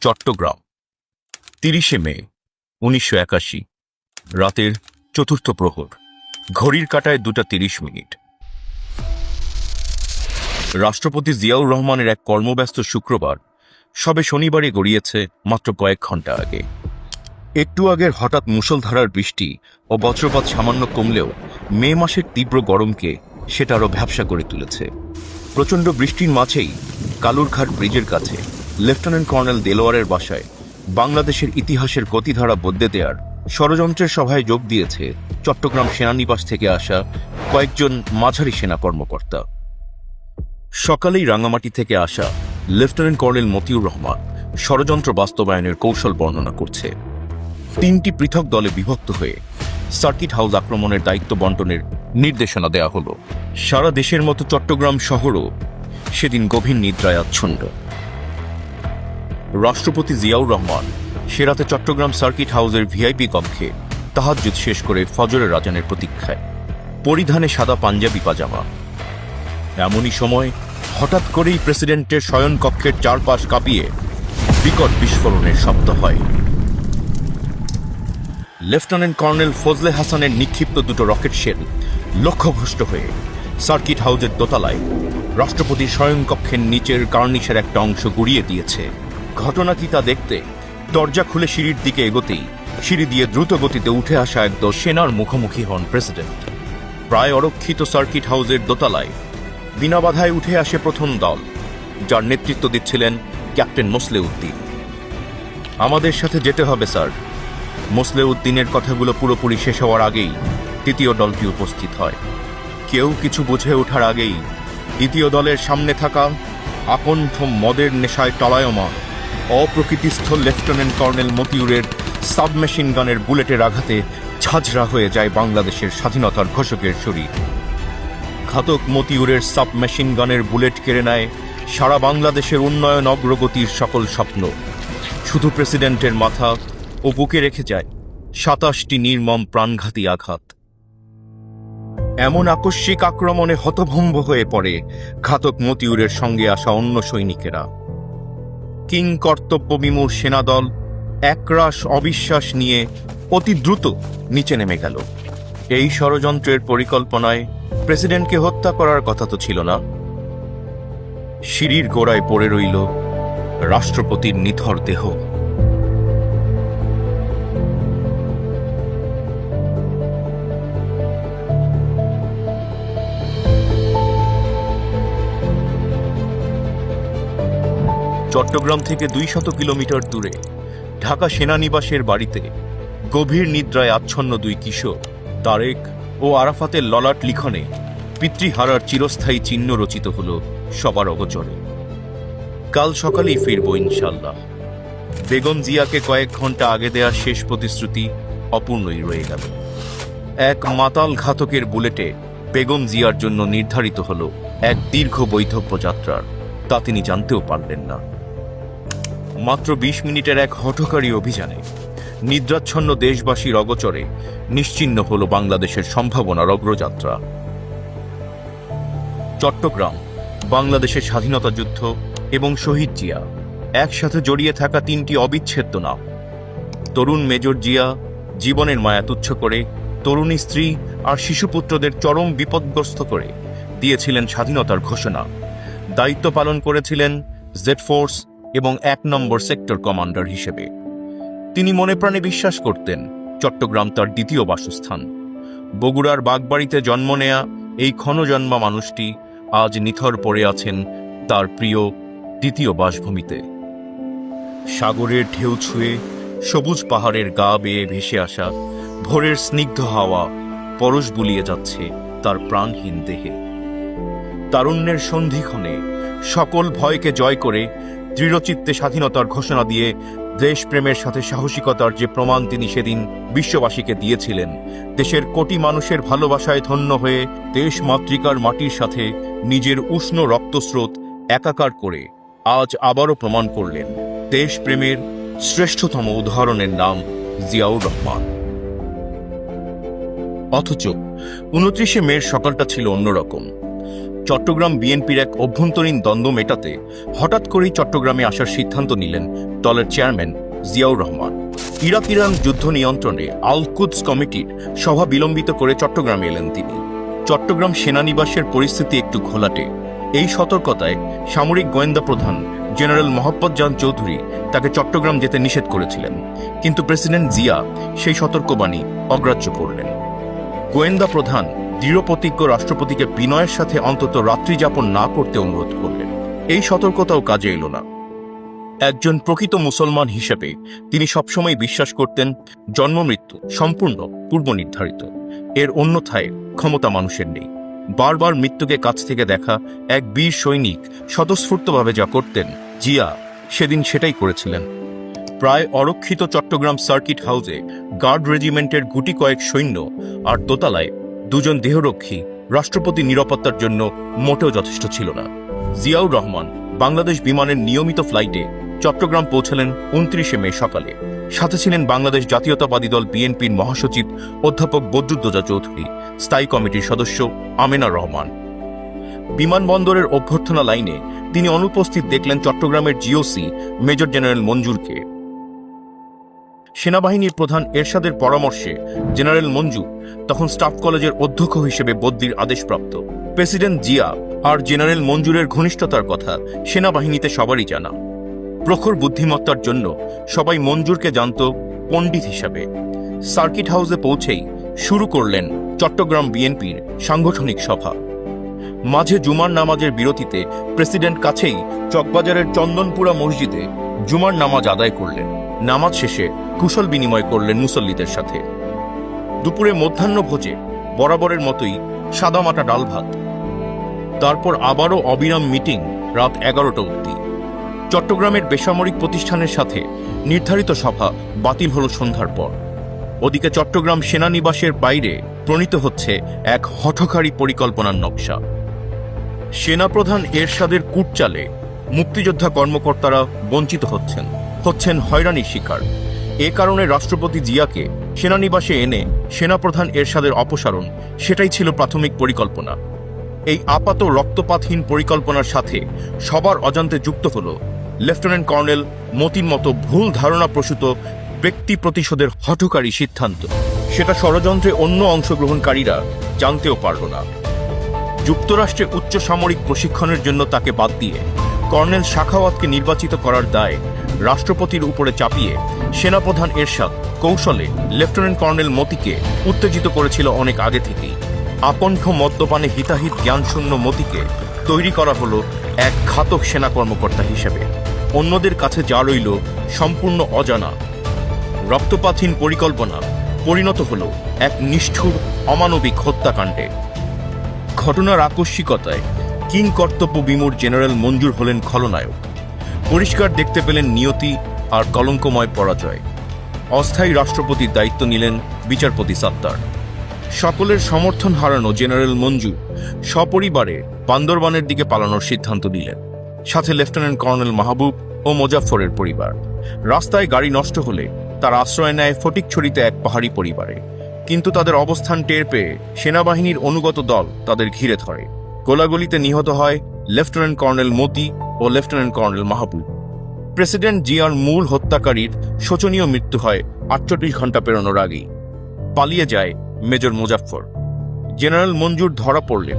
চট্টগ্রাম ৩০শে মে ১৯৮১ রাতের চতুর্থ প্রহর। ঘড়ির কাঁটায় ২:৩০। রাষ্ট্রপতি জিয়াউর রহমানের এক কর্মব্যস্ত শুক্রবার সবে শনিবারে গড়িয়েছে মাত্র কয়েক ঘন্টা আগে। একটু আগের হঠাৎ মুষলধারার বৃষ্টি ও বজ্রপাত সামান্য কমলেও মে মাসের তীব্র গরমকে সেটা আরও ভ্যাপসা করে তুলেছে। প্রচণ্ড বৃষ্টির মাঝেই কালুরঘাট ব্রিজের কাছে লেফটেন্যান্ট কর্নেল দেলোয়ারের বাসায় বাংলাদেশের ইতিহাসের গতিধারা বদলে দেওয়ার ষড়যন্ত্রের সভায় যোগ দিয়েছে চট্টগ্রাম সেনানিবাস থেকে আসা কয়েকজন মাঝারি সেনা কর্মকর্তা। সকালেই রাঙামাটি থেকে আসা লেফটেন্যান্ট কর্নেল মতিউর রহমান ষড়যন্ত্র বাস্তবায়নের কৌশল বর্ণনা করছে। ৩টি পৃথক দলে বিভক্ত হয়ে সার্কিট হাউস আক্রমণের দায়িত্ব বণ্টনের নির্দেশনা দেওয়া হলো। সারা দেশের মতো চট্টগ্রাম শহরও সেদিন গভীর নিদ্রায় আচ্ছন্ন। রাষ্ট্রপতি জিয়াউর রহমান সে রাতে চট্টগ্রাম সার্কিট হাউসের ভিআইপি কক্ষে তাহাজ্জুদ শেষ করে ফজরের আজানের প্রতীক্ষায়, পরিধানে সাদা পাঞ্জাবি পাজামা। এমনই সময় হঠাৎ করেই প্রেসিডেন্টের শয়নকক্ষের চারপাশ কাঁপিয়ে বিকট বিস্ফোরণের শব্দ হয়। লেফটেন্যান্ট কর্নেল ফজলে হাসানের নিক্ষিপ্ত দুটো রকেট শেল লক্ষ্যভ্রষ্ট হয়ে সার্কিট হাউসের দোতলায় রাষ্ট্রপতির শয়নকক্ষের নিচের কার্নিশের একটা অংশ গুড়িয়ে দিয়েছে। ঘটনা কি তা দেখতে দরজা খুলে সিঁড়ির দিকে এগোতেই সিঁড়ি দিয়ে দ্রুত গতিতে উঠে আসা একদল সেনার মুখোমুখি হন প্রেসিডেন্ট। প্রায় অরক্ষিত সার্কিট হাউসের দোতলায় বিনা বাধায় উঠে আসে প্রথম দল, যার নেতৃত্ব দিচ্ছিলেন ক্যাপ্টেন মোসলেউদ্দিন। আমাদের সাথে যেতে হবে স্যার। মোসলেউদ্দিনের কথাগুলো পুরোপুরি শেষ হওয়ার আগেই তৃতীয় দলটি উপস্থিত হয়। কেউ কিছু বুঝে ওঠার আগেই দ্বিতীয় দলের সামনে থাকা আকণ্ঠ মদের নেশায় টলায়মান অপ্রকৃতিস্থ লেফটেন্যান্ট কর্নেল মতিউরের সাবমেশিন গানের বুলেটের আঘাতে ঝাঁঝরা হয়ে যায় বাংলাদেশের স্বাধীনতার ঘোষকের শরীর। ঘাতক মতিউরের সাবমেশিন গানের বুলেট কেড়ে নেয় সারা বাংলাদেশের উন্নয়ন অগ্রগতির সকল স্বপ্ন। শুধু প্রেসিডেন্টের মাথা ও বুকে রেখে যায় ২৭টি নির্মম প্রাণঘাতী আঘাত। এমন আকস্মিক আক্রমণে হতভম্ব হয়ে পড়ে ঘাতক মতিউরের সঙ্গে আসা অন্য সৈনিকেরা। কিং কর্তব্য বিমূঢ় সেনাদল একরাশ অবিশ্বাস নিয়ে অতি দ্রুত নিচে নেমে গেল। এই ষড়যন্ত্রের পরিকল্পনায় প্রেসিডেন্টকে হত্যা করার কথা তো ছিল না। সিঁড়ির গোড়ায় পড়ে রইল রাষ্ট্রপতির নিথর দেহ। চট্টগ্রাম থেকে ২০০ কিলোমিটার দূরে ঢাকা সেনানিবাসের বাড়িতে গভীর নিদ্রায় আচ্ছন্ন দুই কিশোর তারেক ও আরাফাতের ললাট লিখনে পিতৃহারার চিরস্থায়ী চিহ্ন রচিত হল সবার অগোচরে। কাল সকালেই ফিরব ইনশাল্লাহ। বেগম জিয়াকে কয়েক ঘন্টা আগে দেয়া শেষ প্রতিশ্রুতি অপূর্ণই রয়ে গেল। এক মাতাল ঘাতকের বুলেটে বেগম জিয়ার জন্য নির্ধারিত হল এক দীর্ঘ বৈধব্য যাত্রার, তা তিনি জানতেও পারলেন না। মাত্র ২০ মিনিটের এক হঠকারী অভিযানে নিদ্রাচ্ছন্ন দেশবাসীর অগোচরে নিশ্চিহ্ন হল বাংলাদেশের সম্ভাবনার অগ্রযাত্রা। চট্টগ্রাম বাংলাদেশের স্বাধীনতা যুদ্ধ এবং শহীদ জিয়া একসাথে জড়িয়ে থাকা ৩টি অবিচ্ছেদ্য নাম। তরুণ মেজর জিয়া জীবনের মায়া তুচ্ছ করে তরুণী স্ত্রী আর শিশুপুত্রদের চরম বিপদগ্রস্ত করে দিয়েছিলেন স্বাধীনতার ঘোষণা। দায়িত্ব পালন করেছিলেন জেড ফোর্স এবং ১ নম্বর সেক্টর কমান্ডার হিসেবে। তিনি মনে প্রাণে বিশ্বাস করতেন চট্টগ্রাম তার দ্বিতীয় বাসস্থান। বগুড়ার বাগবাড়িতে জন্ম নেয়া এই ক্ষণজন্মা মানুষটি আজ নিথর পড়ে আছেন তার প্রিয় দ্বিতীয় বাসভূমিতে। সাগরের ঢেউ ছুঁয়ে সবুজ পাহাড়ের গা বেয়ে ভেসে আসা ভোরের স্নিগ্ধ হাওয়া পরশ বুলিয়ে যাচ্ছে তার প্রাণহীন দেহে। তারুণ্যের সন্ধিক্ষণে সকল ভয়কে জয় করে দৃঢ়চিত্তে স্বাধীনতার ঘোষণা দিয়ে দেশপ্রেমের সাথে সাহসিকতার যে প্রমাণ তিনি সেদিন বিশ্ববাসীকে দিয়েছিলেন, দেশের কোটি মানুষের ভালোবাসায় ধন্য হয়ে দেশ মাতৃকার মাটির সাথে নিজের উষ্ণ রক্তস্রোত একাকার করে আজ আবারও প্রমাণ করলেন দেশপ্রেমের শ্রেষ্ঠতম উদাহরণের নাম জিয়াউর রহমান। অথচ ২৯শে মের সকালটা ছিল অন্যরকম। চট্টগ্রাম বিএনপির এক অভ্যন্তরীণ দ্বন্দ্ব মেটাতে হঠাৎ করেই চট্টগ্রামে আসার সিদ্ধান্ত নিলেন দলের chairman Ziaur Rahman. Iraq Iran যুদ্ধ নিয়ন্ত্রণে আল কুদস কমিটির সভা বিলম্বিত করে চট্টগ্রামে এলেন তিনি। চট্টগ্রাম সেনানিবাসের পরিস্থিতি একটু ঘোলাটে। এই সতর্কতায় সামরিক গোয়েন্দা প্রধান জেনারেল মোহাম্মদ জান চৌধুরী তাকে চট্টগ্রাম যেতে নিষেধ করেছিলেন, কিন্তু প্রেসিডেন্ট জিয়া সেই সতর্কবাণী অগ্রাহ্য করলেন। গোয়েন্দা প্রধান দৃঢ়প্রতিজ্ঞ রাষ্ট্রপতিকে বিনয়ের সাথে অন্তত রাত্রি যাপন না করতে অনুরোধ করলেন। এই সতর্কতাও কাজে এলো না। একজন প্রকৃত মুসলমান হিসেবে তিনি সবসময় বিশ্বাস করতেন জন্মমৃত্যু সম্পূর্ণ পূর্বনির্ধারিত, এর অন্যথায় ক্ষমতা মানুষের নেই। বারবার মৃত্যুকে কাছ থেকে দেখা এক বীর সৈনিক স্বতঃস্ফূর্তভাবে যা করতেন, জিয়া সেদিন সেটাই করেছিলেন। প্রায় অরক্ষিত চট্টগ্রাম সার্কিট হাউসে গার্ড রেজিমেন্টের গুটি কয়েক সৈন্য আর দোতলায় দুজন দেহরক্ষী রাষ্ট্রপতি নিরাপত্তার জন্য মোটেও যথেষ্ট ছিল না। জিয়াউর রহমান বাংলাদেশ বিমানের নিয়মিত ফ্লাইটে চট্টগ্রাম পৌঁছলেন 29 মে সকালে। সাথে ছিলেন বাংলাদেশ জাতীয়তাবাদী দল বিএনপির মহাসচিব অধ্যাপক বদরুদ্দোজা চৌধুরী, স্থায়ী কমিটির সদস্য আমেনা রহমান। বিমানবন্দরের অভ্যর্থনা লাইনে তিনি অনুপস্থিত দেখলেন চট্টগ্রামের জিওসি মেজর জেনারেল মঞ্জুরকে। সেনাবাহিনীর প্রধান এরশাদের পরামর্শে জেনারেল মঞ্জু তখন স্টাফ কলেজের অধ্যক্ষ হিসেবে বদলির আদেশপ্রাপ্ত। প্রেসিডেন্ট জিয়া আর জেনারেল মঞ্জুরের ঘনিষ্ঠতার কথা সেনাবাহিনীতে সবারই জানা। প্রখর বুদ্ধিমত্তার জন্য সবাই মঞ্জুরকে জানত পণ্ডিত হিসাবে। সার্কিট হাউসে পৌঁছেই শুরু করলেন চট্টগ্রাম বিএনপির সাংগঠনিক সভা। মাঝে জুমার নামাজের বিরতিতে প্রেসিডেন্ট কাছেই চকবাজারের চন্দনপুরা মসজিদে জুমার নামাজ আদায় করলেন। নামাজ শেষে কুশল বিনিময় করলেন মুসল্লিদের সাথে। দুপুরে মধ্যাহ্ন ভোজে বরাবরের মতোই সাদামাটা ডাল ভাত। তারপর আবারও অবিরাম মিটিং রাত 11টা অবধি। চট্টগ্রামের বেসামরিক প্রতিষ্ঠানের সাথে নির্ধারিত সভা বাতিল হল সন্ধ্যার পর। ওদিকে চট্টগ্রাম সেনানিবাসের বাইরে প্রণীত হচ্ছে এক হঠকারী পরিকল্পনার নকশা। সেনাপ্রধান এরশাদের কূটচালে মুক্তিযোদ্ধা কর্মকর্তারা বঞ্চিত হচ্ছেন হয়রানির শিকার। এ কারণে রাষ্ট্রপতি জিয়াকে সেনানিবাসে এনে সেনাপ্রধান এরশাদের অপসারণ, সেটাই ছিল প্রাথমিক পরিকল্পনা। এই আপাত রক্তপাতহীন পরিকল্পনার সাথে সবার অজান্তে যুক্ত হল লেফটেন্যান্ট কর্নেল মতির মতো ভুল ধারণা প্রসূত ব্যক্তি প্রতিশোধের হঠকারী সিদ্ধান্ত। সেটা ষড়যন্ত্রে অন্য অংশগ্রহণকারীরা জানতেও পারল না। যুক্তরাষ্ট্রে উচ্চ সামরিক প্রশিক্ষণের জন্য তাকে বাদ দিয়ে কর্নেল শাখাওয়াতকে নির্বাচিত করার দায় রাষ্ট্রপতির উপরে চাপিয়ে সেনাপ্রধান এরশাদ কৌশলে লেফটেন্যান্ট কর্নেল মতিকে উত্তেজিত করেছিল অনেক আগে থেকেই। আকণ্ঠ মদ্যপানে হিতাহিত জ্ঞানশূন্য মতিকে তৈরি করা হলো এক ঘাতক সেনা কর্মকর্তা হিসেবে। অন্যদের কাছে যা রইল সম্পূর্ণ অজানা। রক্তপাতহীন পরিকল্পনা পরিণত হল এক নিষ্ঠুর অমানবিক হত্যাকাণ্ডে। ঘটনার আকস্মিকতায় কিং কর্তব্য বিমূঢ় জেনারেল মঞ্জুর হলেন খলনায়ক। পরিষ্কার দেখতে পেলেন নিয়তি আর কলঙ্কময় পরাজয়। অস্থায়ী রাষ্ট্রপতির দায়িত্ব নিলেন বিচারপতি সাত্তার। সকলের সমর্থন হারানো জেনারেল মঞ্জু সপরিবারে বান্দরবানের দিকে পালানোর সিদ্ধান্ত নিলেন, সাথে লেফটেন্যান্ট কর্নেল মাহবুব ও মোজাফফরের পরিবার। রাস্তায় গাড়ি নষ্ট হলে তার আশ্রয় নেয় ফটিকছড়িতে এক পাহাড়ি পরিবারে। কিন্তু তাদের অবস্থান টের পেয়ে সেনাবাহিনীর অনুগত দল তাদের ঘিরে ধরে। গোলাগুলিতে নিহত হয় লেফটেন্যান্ট কর্নেল মতি ও লেফটেন্যান্ট কর্নেল মাহবুব। প্রেসিডেন্ট জিয়ার মূল হত্যাকারীর শোচনীয় মৃত্যু হয় 48 ঘন্টা পেরোনোর আগেই। পালিয়ে যায় মেজর মোজাফফর। জেনারেল মঞ্জুর ধরা পড়লেন।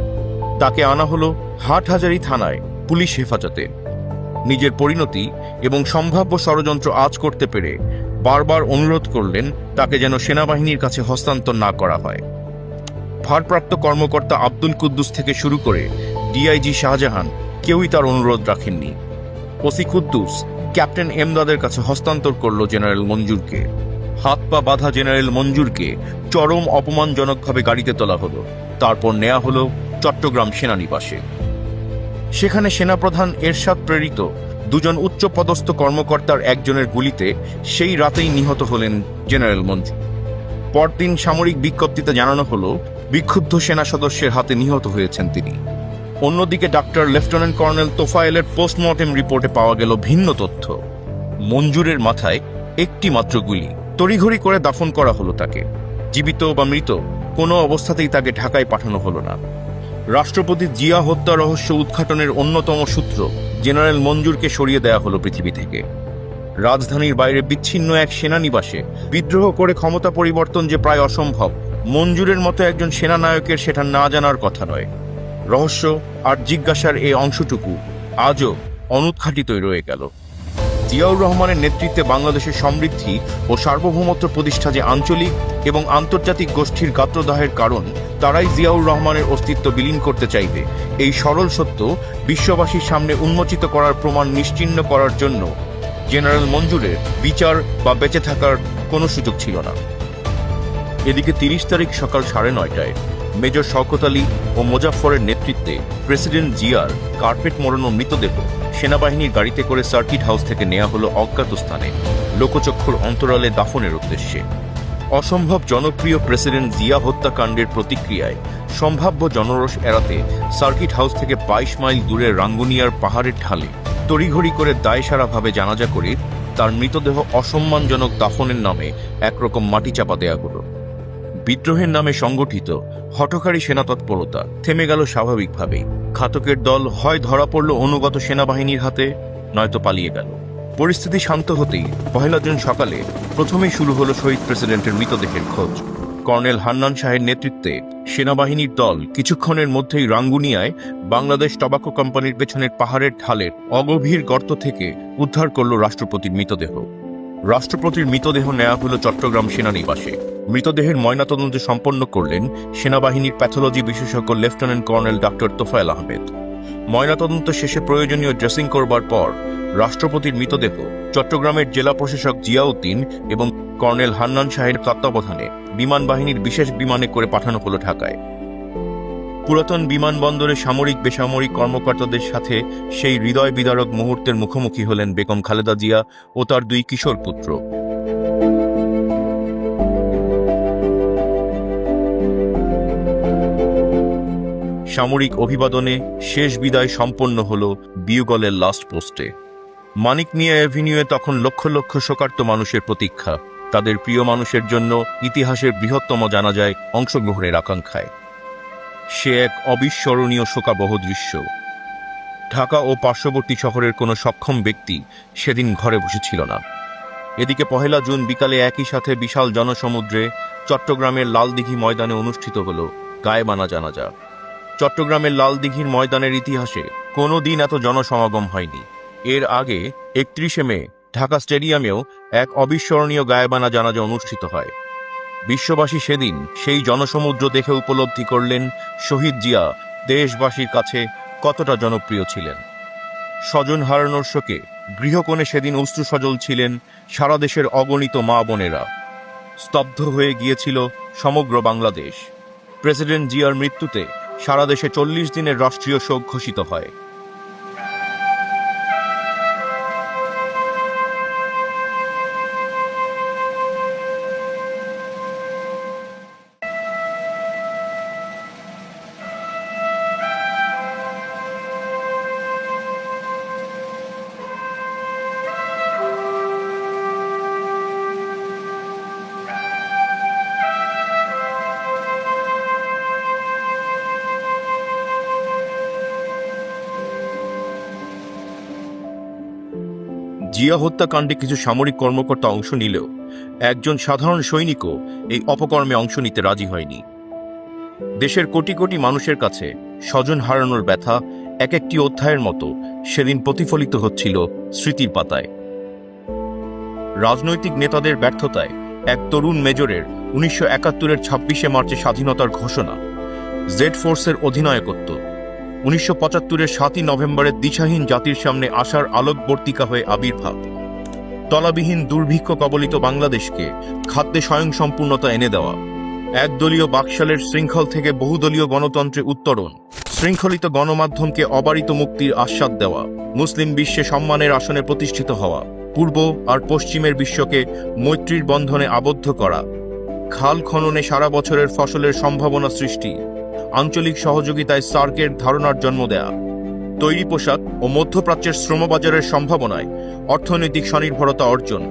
তাকে আনা হলো হাটহাজারী থানায় পুলিশ হেফাজতে। নিজের পরিণতি এবং সম্ভাব্য ষড়যন্ত্র আঁচ করতে পেরে বারবার অনুরোধ করলেন তাকে যেন সেনাবাহিনীর কাছে হস্তান্তর না করা হয়। ভারপ্রাপ্ত কর্মকর্তা আব্দুল কুদ্দুস থেকে শুরু করে ডিআইজি শাহজাহান কেউই তার অনুরোধ রাখেননি। ওসি কুদ্দুস ক্যাপ্টেন এমদাদের কাছে হস্তান্তর করল জেনারেল মঞ্জুরকে। হাত পা বাঁধা জেনারেল মঞ্জুরকে চরম অপমানজনকভাবে গাড়িতে তোলা হলো। তারপর নেওয়া হলো চট্টগ্রাম সেনানিবাসে। সেখানে সেনাপ্রধান এরশাদ প্রেরিত দুজন উচ্চপদস্থ কর্মকর্তার একজনের গুলিতে সেই রাতেই নিহত হলেন জেনারেল মঞ্জু। পরদিন সামরিক বিজ্ঞপ্তিতে জানানো হলো বিক্ষুব্ধ সেনা সদস্যের হাতে নিহত হয়েছেন তিনি। অন্যদিকে ডাক্তার লেফটেন্যান্ট কর্নেল তোফায়েলের পোস্টমর্টেম রিপোর্টে পাওয়া গেল ভিন্ন তথ্য। মঞ্জুরের মাথায় একটি মাত্র গুলি। তড়িঘড়ি করে দাফন করা হলো তাকে। জীবিত বা মৃত কোনো অবস্থাতেই তাকে ঢাকায় পাঠানো হলো না। রাষ্ট্রপতি জিয়া হত্যা রহস্য উদ্ঘাটনের অন্যতম সূত্র জেনারেল মঞ্জুরকে সরিয়ে দেয়া হলো পৃথিবী থেকে। রাজধানীর বাইরে বিচ্ছিন্ন এক সেনানিবাসে বিদ্রোহ করে ক্ষমতা পরিবর্তন যে প্রায় অসম্ভব, মঞ্জুরের মতো একজন সেনানায়কের সেটা না জানার কথা নয়। রহস্য আর জিজ্ঞাসার এই অংশটুকু আজও অনুদ্ঘাটিতই রয়ে গেল। জিয়াউর রহমানের নেতৃত্বে বাংলাদেশের সমৃদ্ধি ও সার্বভৌমত্ব প্রতিষ্ঠা যে আঞ্চলিক এবং আন্তর্জাতিক গোষ্ঠীর গাত্রদাহের কারণ, তারাই জিয়াউর রহমানের অস্তিত্ব বিলীন করতে চাইবে, এই সরল সত্য বিশ্ববাসীর সামনে উন্মোচিত করার প্রমাণ নিশ্চিহ্ন করার জন্য জেনারেল মঞ্জুরের বিচার বা বেঁচে থাকার কোনো সুযোগ ছিল না। এদিকে ৩০ তারিখ সকাল ৯:৩০টায় মেজর শওকত আলী ও মোজাফফরের নেতৃত্বে প্রেসিডেন্ট জিয়ার কার্পেট মোড়ানো মৃতদেহ সেনাবাহিনীর গাড়িতে করে সার্কিট হাউস থেকে নেওয়া হলো অজ্ঞাত স্থানে লোকচক্ষুর অন্তরালে দাফনের উদ্দেশ্যে। অসম্ভব জনপ্রিয় প্রেসিডেন্ট জিয়া হত্যাকাণ্ডের প্রতিক্রিয়ায় সম্ভাব্য জনরোষ এড়াতে সার্কিট হাউস থেকে ২২ মাইল দূরে রাঙ্গুনিয়ার পাহাড়ের ঢালে তড়িঘড়ি করে দায়সারাভাবে জানাজা করে তার মৃতদেহ অসম্মানজনক দাফনের নামে একরকম মাটি চাপা দেয়া হলো। বিদ্রোহের নামে সংগঠিত হঠকারী সেনা তৎপরতা থেমে গেল স্বাভাবিকভাবেই। ঘাতকের দল হয় ধরা পড়ল অনুগত সেনাবাহিনীর হাতে, নয়তো পালিয়ে গেল। পরিস্থিতি শান্ত হতেই ১ জুন সকালে প্রথমেই শুরু হলো শহীদ প্রেসিডেন্টের মৃতদেহের খোঁজ। কর্নেল হান্নান শাহের নেতৃত্বে সেনাবাহিনীর দল কিছুক্ষণের মধ্যেই রাঙ্গুনিয়ায় বাংলাদেশ টোবাকো কোম্পানির পেছনের পাহাড়ের ঢালের অগভীর গর্ত থেকে উদ্ধার করল রাষ্ট্রপতির মৃতদেহ। রাষ্ট্রপতির মৃতদেহ নেওয়া হলো চট্টগ্রাম সেনানিবাসে। মৃতদেহের ময়নাতদন্ত সম্পন্ন করলেন সেনাবাহিনীর প্যাথোলজি বিশেষজ্ঞ lieutenant colonel doctor Tofail Ahmed. ময়নাতদন্ত শেষে প্রয়োজনীয় ড্রেসিং করবার পর রাষ্ট্রপতির মৃতদেহ চট্টগ্রামের জেলা প্রশাসক জিয়াউদ্দিন এবং কর্নেল হান্নান শাহের তত্ত্বাবধানে বিমান বাহিনীর বিশেষ বিমানে করে পাঠানো হলো ঢাকায়। পুরাতন বিমানবন্দরে সামরিক বেসামরিক কর্মকর্তাদের সাথে সেই হৃদয় বিদারক মুহূর্তের মুখোমুখি হলেন বেগম খালেদা জিয়া ও তার 2 কিশোর পুত্র। সামরিক অভিবাদনে শেষ বিদায় সম্পন্ন হল বিউগলের লাস্ট পোস্টে। মানিক মিয়া অ্যাভিনিউয়ে তখন লক্ষ লক্ষ শোকার্ত মানুষের প্রতীক্ষা, তাদের প্রিয় মানুষের জন্য ইতিহাসের বৃহত্তম জানাজায় অংশগ্রহণের আকাঙ্ক্ষায়। সে এক অবিস্মরণীয় শোকাবহ দৃশ্য। ঢাকা ও পার্শ্ববর্তী শহরের কোনো সক্ষম ব্যক্তি সেদিন ঘরে বসেছিল না। এদিকে ১ জুন বিকালে একই সাথে বিশাল জনসমুদ্রে চট্টগ্রামের লালদিঘি ময়দানে অনুষ্ঠিত হল গায়েবানা জানাজা। চট্টগ্রামের লালদিঘির ময়দানের ইতিহাসে কোনো দিন এত জনসমাগম হয়নি। এর আগে ৩১শে মে ঢাকা স্টেডিয়ামেও এক অবিস্মরণীয় গায়েবানা জানাজা অনুষ্ঠিত হয়। বিশ্ববাসী সেদিন সেই জনসমুদ্র দেখে উপলব্ধি করলেন শহীদ জিয়া দেশবাসীর কাছে কতটা জনপ্রিয় ছিলেন। স্বজন হারানোর শোকে গৃহকোণে সেদিন অশ্রুসজল ছিলেন সারা দেশের অগণিত মা বোনেরা। স্তব্ধ হয়ে গিয়েছিল সমগ্র বাংলাদেশ। প্রেসিডেন্ট জিয়ার মৃত্যুতে সারা দেশে ৪০ দিনের রাষ্ট্রীয় শোক ঘোষিত হয়। জিয়া হত্যাকাণ্ডে কিছু সামরিক কর্মকর্তা অংশ নিলেও একজন সাধারণ সৈনিকও এই অপকর্মে অংশ নিতে রাজি হয়নি। দেশের কোটি কোটি মানুষের কাছে স্বজন হারানোর ব্যথা এক একটি অধ্যায়ের মতো সেদিন প্রতিফলিত হচ্ছিল স্মৃতির পাতায়। রাজনৈতিক নেতাদের ব্যর্থতায় এক তরুণ মেজরের ১৯৭১-এর ২৬শে মার্চে স্বাধীনতার ঘোষণা, জেড ফোর্সের অধিনায়কত্ব, ১৯৭৫-এর ৭ই নভেম্বরের দিশাহীন জাতির সামনে আশার আলোকবর্তিকা হয়ে আবির্ভাব, তলাবিহীন দুর্ভিক্ষ কবলিত বাংলাদেশকে খাদ্যে স্বয়ংসম্পূর্ণতা এনে দেওয়া, একদলীয় বাকশালের শৃঙ্খল থেকে বহুদলীয় গণতন্ত্রে উত্তরণ, শৃঙ্খলিত গণমাধ্যমকে অবারিত মুক্তির আস্বাদ দেওয়া, মুসলিম বিশ্বে সম্মানের আসনে প্রতিষ্ঠিত হওয়া, পূর্ব আর পশ্চিমের বিশ্বকে মৈত্রীর বন্ধনে আবদ্ধ করা, খাল খননে সারা বছরের ফসলের সম্ভাবনা সৃষ্টি, আঞ্চলিক সহযোগিতায় সার্কের ধারণার জন্ম দেয়া, তৈরি পোশাক ও মধ্যপ্রাচ্যের শ্রমবাজারের সম্ভাবনায় অর্থনৈতিক স্বনির্ভরতা অর্জন,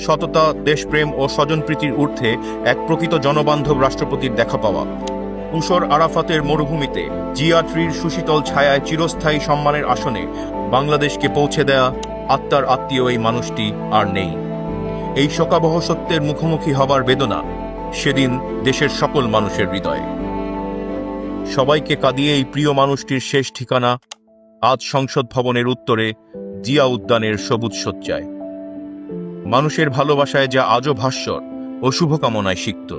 সততা, দেশপ্রেম ও স্বজনপ্রীতির ঊর্ধ্বে এক প্রকৃত জনবান্ধব রাষ্ট্রপতির দেখা পাওয়া, উসর আরাফাতের মরুভূমিতে জিয়া ট্রির সুশীতল ছায়ায় চিরস্থায়ী সম্মানের আসনে বাংলাদেশকে পৌঁছে দেয়া আত্মার আত্মীয় এই মানুষটি আর নেই। এই শোকাবহ সত্যের মুখোমুখি হবার বেদনা সেদিন দেশের সকল মানুষের হৃদয়ে। সবাইকে কাঁদিয়ে এই প্রিয় মানুষটির শেষ ঠিকানা আজ সংসদ ভবনের উত্তরে জিয়া উদ্যানের সবুজ শয্যায়। মানুষের ভালোবাসায় যা আজও ভাস্বর ও শুভকামনায় সিক্ত।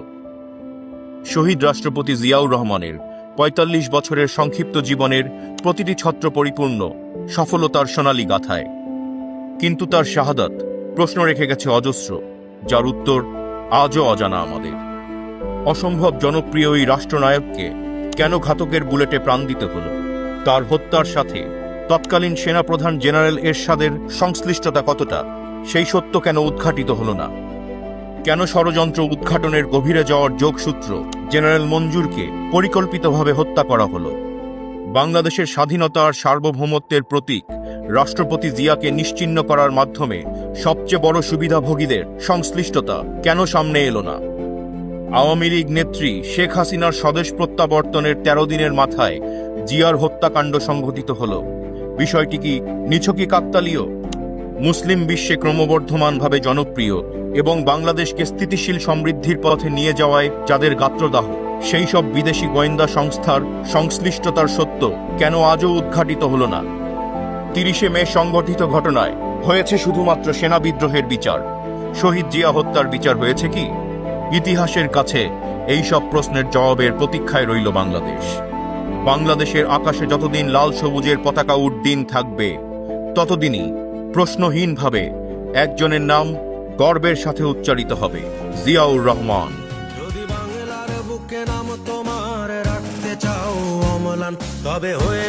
শহীদ রাষ্ট্রপতি জিয়াউর রহমানের ৪৫ বছরের সংক্ষিপ্ত জীবনের প্রতিটি ছত্র পরিপূর্ণ সফলতার সোনালী গাথায়। কিন্তু তার শাহাদাত প্রশ্ন রেখে গেছে অজস্র, যার উত্তর আজও অজানা আমাদের। অসম্ভব জনপ্রিয় এই রাষ্ট্রনায়ককে কেন ঘাতকের বুলেটে প্রাণ দিতে হলো? তার হত্যার সাথে তৎকালীন সেনাপ্রধান জেনারেল এরশাদের সংশ্লিষ্টতা কতটা, সেই সত্য কেন উদ্ঘাটিত হলো না? কেন ষড়যন্ত্র উদ্ঘাটনের গভীরে যাওয়ার যোগসূত্র জেনারেল মঞ্জুরকে পরিকল্পিতভাবে হত্যা করা হলো? বাংলাদেশের স্বাধীনতা আর সার্বভৌমত্বের প্রতীক রাষ্ট্রপতি জিয়াকে নিশ্চিহ্ন করার মাধ্যমে সবচেয়ে বড় সুবিধাভোগীদের সংশ্লিষ্টতা কেন সামনে এলো না? আওয়ামী লীগ নেত্রী শেখ হাসিনার স্বদেশ প্রত্যাবর্তনের ১৩ দিনের মাথায় জিয়ার হত্যাকাণ্ড সংঘটিত হল। বিষয়টি কি নিছকই কাকতালীয়? মুসলিম বিশ্বে ক্রমবর্ধমানভাবে জনপ্রিয় এবং বাংলাদেশকে স্থিতিশীল সমৃদ্ধির পথে নিয়ে যাওয়ায় যাদের গাত্রদাহ, সেই সব বিদেশি গোয়েন্দা সংস্থার সংশ্লিষ্টতার সত্য কেন আজও উদ্ঘাটিত হল না? ৩০শে মে সংঘটিত ঘটনায় হয়েছে শুধুমাত্র সেনা বিদ্রোহের বিচার, শহীদ জিয়া হত্যার বিচার হয়েছে কি? ইতিহাসের কাছে এই সব প্রশ্নের জবাবের প্রতীক্ষায় রইল বাংলাদেশ। বাংলাদেশের আকাশে যতদিন লাল সবুজের পতাকা উড্ডীন থাকবে, ততদিনই প্রশ্নহীনভাবে একজনের নাম গর্বের সাথে উচ্চারিত হবে, জিয়াউর রহমান। যদি বাংলার বুকে নাম তোমার রাখতে চাও অম্লান, তবে হয়ে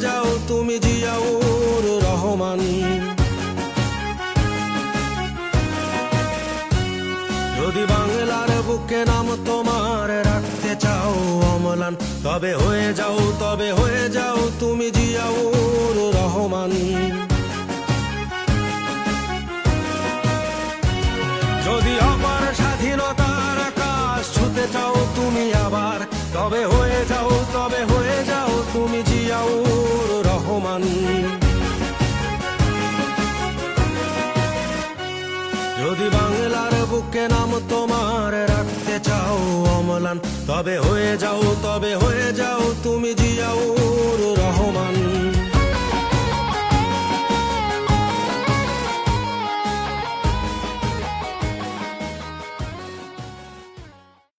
যাও তুমি জিয়াউর রহমান। যদি বাংলার বুকে নাম তোমার রাখতে চাও অম্লান, তবে হয়ে যাও তুমি জিয়াউর রহমান। যদি আবার স্বাধীনতার আকাশ ছুতে চাও তুমি আবার, তবে হয়ে যাও তুমি জিয়াউর রহমান। যদি বাংলার বুকে নাম তোমার রাখতে চাও অম্লান, তবে হয়ে যাও তুমি জিয়াউর